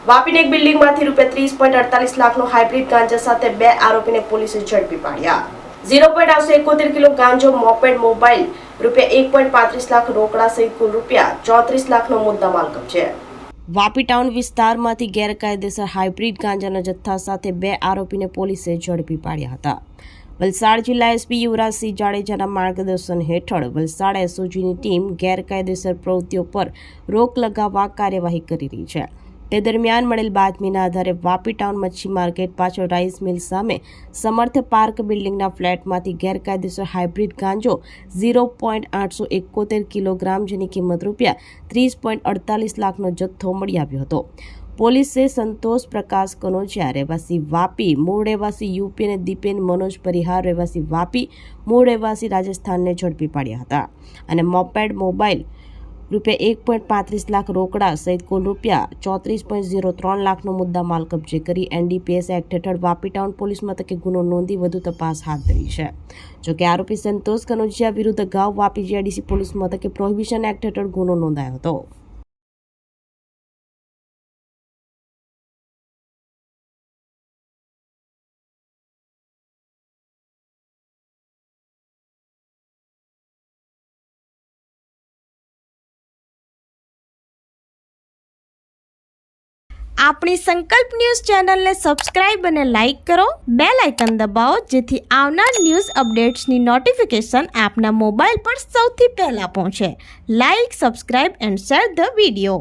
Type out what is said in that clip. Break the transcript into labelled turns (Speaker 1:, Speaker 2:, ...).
Speaker 1: વાપીની એક બિલ્ડિંગમાંથી ₹30.48 લાખનો હાઇબ્રિડ ગાંજા સાથે 2 આરોપીને પોલીસે ઝડપી પાડ્યા। 0.871 કિલો ગાંજો, મોપેડ, મોબાઈલ, ₹1.35 લાખ રોકડા સહિત કુલ ₹34 લાખનો મુદ્દામાલ કબજે। વાપી ટાઉન વિસ્તારમાંથી ગેરકાયદેસર હાઇબ્રિડ ગાંજાના જથ્થા સાથે 2 આરોપીને પોલીસે ઝડપી પાડ્યા હતા। વલસાડ જિલ્લા એસપી યુવરાજસિંહ જાડેજાના માર્ગદર્શન હેઠળ વલસાડ એસઓજીની ટીમ ગેરકાયદેસર પ્રવૃત્તિઓ પર રોક લગાવવા કાર્યવાહી કરી રહી છે। તે દરમિયાન મળેલ બાતમીના આધારે વાપી ટાઉન મચ્છી માર્કેટ પાછળ રાઈસ મિલ સામે સમર્થ પાર્ક બિલ્ડિંગના ફ્લેટમાંથી ગેરકાયદેસર હાઇબ્રિડ ગાંજો 0.871 કિલોગ્રામ જેની કિંમત ₹30.48 લાખનો જથ્થો મળી આવ્યો હતો। પોલીસે સંતોષ પ્રકાશ કનોજિયા રહેવાસી વાપી, મૂળ રહેવાસી યુપી અને દીપેન મનોજ પરિહાર રહેવાસી વાપી, મૂળ રહેવાસી રાજસ્થાનને ઝડપી પાડ્યા હતા અને મોપેડ, મોબાઈલ, ₹1.35 લાખ રોકડા સહિત કુલ ₹34.03 લાખનો મુદ્દા માલ કબજે કરી એનડીપીએસ એક્ટ હેઠળ વાપી ટાઉન પોલીસ મથકે ગુનો નોંધી વધુ તપાસ હાથ ધરી છે। જોકે આરોપી સંતોષ કનોજિયા વિરુદ્ધ અગાઉ વાપી જીઆઈડીસી પોલીસ મથકે પ્રોહિબિશન એક્ટ હેઠળ ગુનો નોંધાયો હતો।
Speaker 2: આપણી સંકલ્પ ન્યૂઝ ચેનલને સબસ્ક્રાઇબ અને લાઇક કરો, બેલ આઇકન દબાવો જેથી આવનાર ન્યૂઝ અપડેટ્સની નોટિફિકેશન આપના મોબાઈલ પર સૌથી પહેલા પહોંચે। Like, subscribe and share the video.